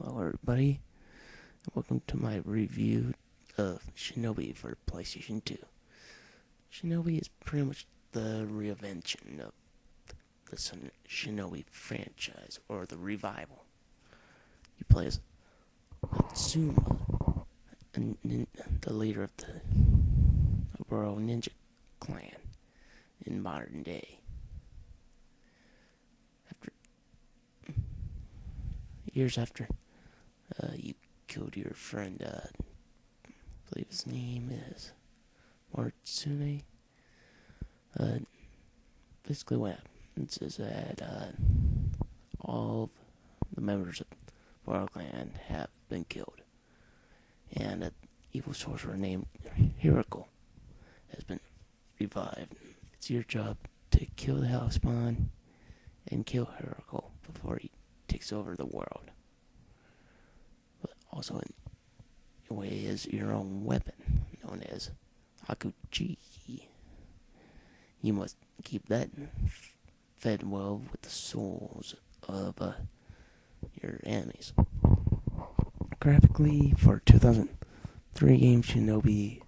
Hello everybody, welcome to my review of Shinobi for PlayStation 2. Shinobi is pretty much the reinvention of the Shinobi franchise, or the revival. You play as Tsuma, the leader of the World Ninja Clan in modern day. Years after you killed your friend, I believe his name is Moritsune. Basically what happens is that all of the members of the Royal Clan have been killed. And an evil sorcerer named Hiroko has been revived. It's your job to kill the Hellspawn and kill Hiroko before he takes over the world. But also in a way is your own weapon, known as Hakuchi. You must keep that fed well with the souls of your enemies. Graphically, for 2003 game, Shinobi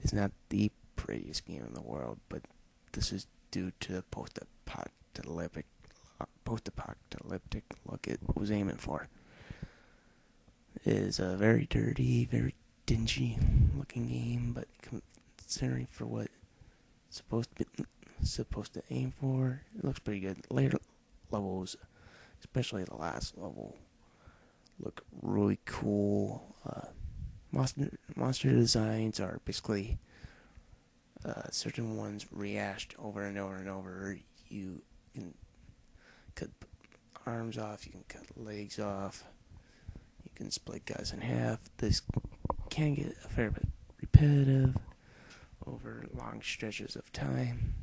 is not the prettiest game in the world, but this is due to the post-apocalyptic look it was aiming for. It is a very dirty, very dingy looking game, but considering for what it's supposed to aim for, it looks pretty good. Later levels, especially the last level, look really cool. Monster designs are basically certain ones rehashed over and over and over. You can cut arms off, you can cut legs off, you can split guys in half. This can get a fair bit repetitive over long stretches of time,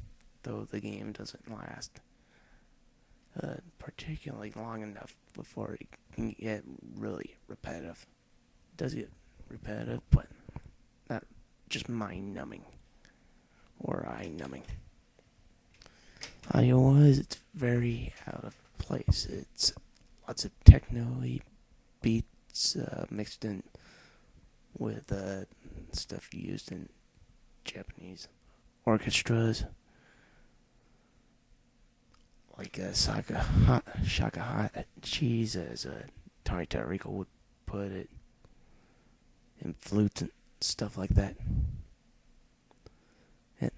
though the game doesn't last particularly long enough before it can get really repetitive. It does get repetitive, but not just mind-numbing or eye-numbing. Audio-wise, it's very out of place. It's lots of techno beats mixed in with stuff used in Japanese orchestras, like Shaka Hot Cheese, as Tony Tarico would put it, and flutes and stuff like that. And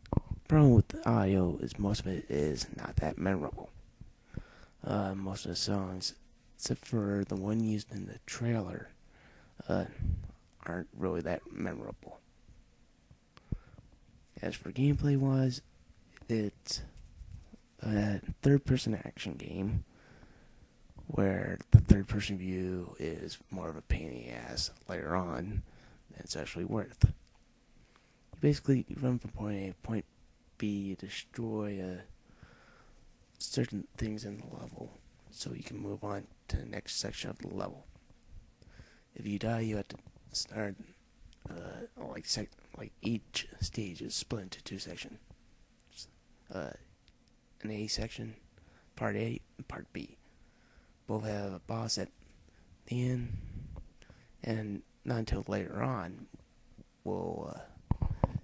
the problem with the audio is most of it is not that memorable. Most of the songs, except for the one used in the trailer, aren't really that memorable. As for gameplay wise, it's a third-person action game where the third-person view is more of a pain in the ass later on than it's actually worth. You basically run from point A to point B, destroy certain things in the level so you can move on to the next section of the level. If you die, you have to start like each stage is split into two sections. An A section, part A, and part B. Both have a boss at the end, and not until later on will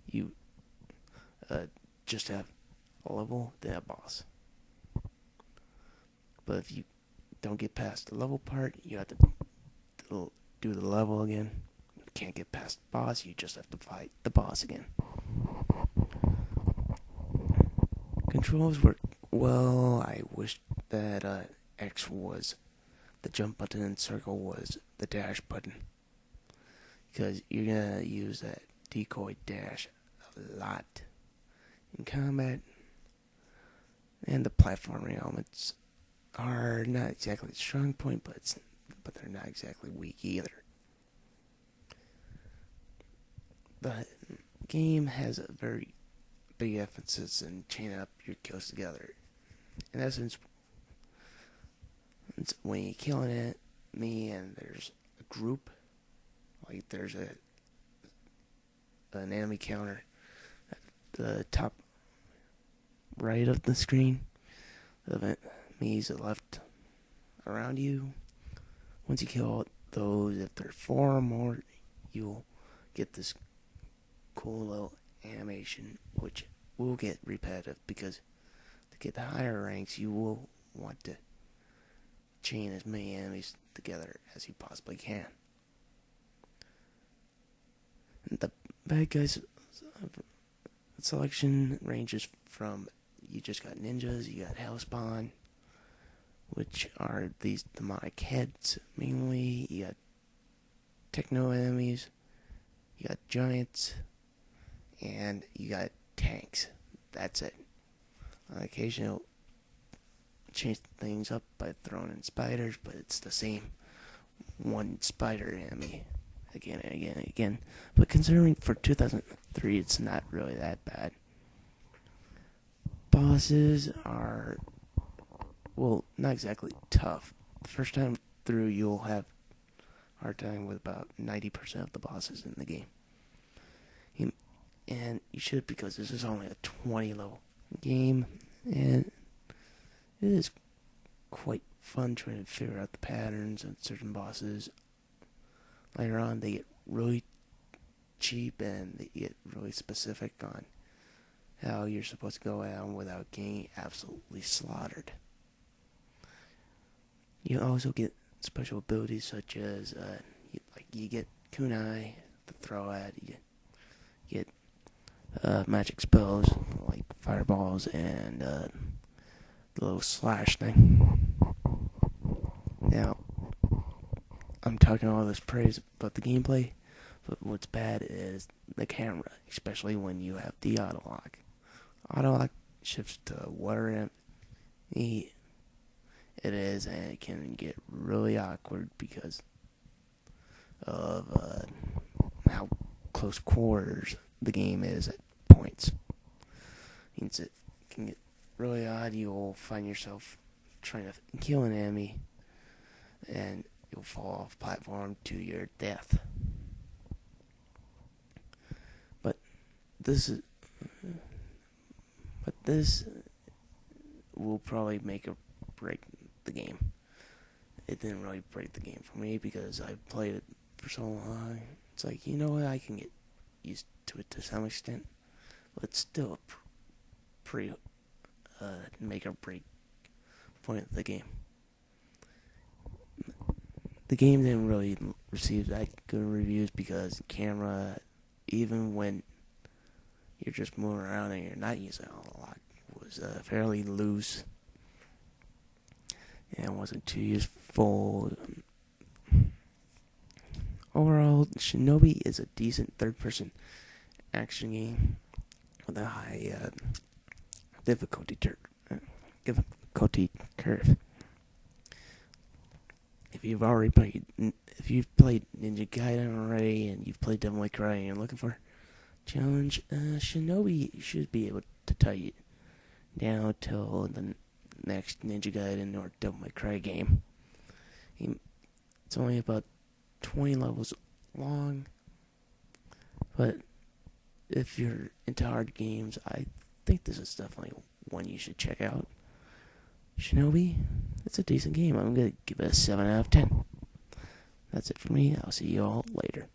you just have a level, then a boss. But if you don't get past the level part, you have to do the level again. If you can't get past the boss, you just have to fight the boss again. Controls work well. I wish that X was the jump button and circle was the dash button, because you're gonna use that decoy dash a lot in combat. And the platforming elements are not exactly a strong point, but they're not exactly weak either. The game has a very big emphasis in chaining up your kills together. In essence, when you're killing enemy and there's a group, like there's an enemy counter at the top right of the screen, of enemies left around you, once you kill all those, if there are 4 or more, you'll get this cool little animation, which will get repetitive because to get the higher ranks, you will want to chain as many enemies together as you possibly can. And the bad guys selection ranges from, you just got ninjas, you got hellspawn, which are these demonic heads mainly, you got techno enemies, you got giants, and you got tanks. That's it. On occasion, it'll change things up by throwing in spiders, but it's the same one spider enemy again and again and again. But considering for 2003, it's not really that bad. Bosses are, well, not exactly tough. The first time through, you'll have a hard time with about 90% of the bosses in the game. And you should, because this is only a 20 level game, and it is quite fun trying to figure out the patterns of certain bosses. Later on, they get really cheap and they get really specific on how you're supposed to go out without getting absolutely slaughtered. You also get special abilities such as you get kunai to throw at, you get magic spells like fireballs and the little slash thing. Now, I'm talking all this praise about the gameplay, but what's bad is the camera, especially when you have the auto lock. Auto lock shifts to whatever it is, and it can get really awkward because of how close quarters the game is at points. Means it can get really odd. You'll find yourself trying to kill an enemy, and you'll fall off platform to your death. But this will probably make or break the game. It didn't really break the game for me because I played it for so long. It's like, you know what, I can get used to it to some extent, but it's still a pretty make or break point of the game. The game didn't really receive that good reviews because camera, even when you're just moving around and you're not using it a lot, was fairly loose and wasn't too useful. Overall, Shinobi is a decent third-person action game with a high difficulty curve. If you've played Ninja Gaiden already, and you've played Devil May Cry, and you're looking for a challenge, Shinobi should be able to tie you down till the next Ninja Gaiden or Devil May Cry game. It's only about 20 levels long, but if you're into hard games, I think this is definitely one you should check out. Shinobi, it's a decent game. I'm going to give it a 7 out of 10. That's it for me. I'll see you all later.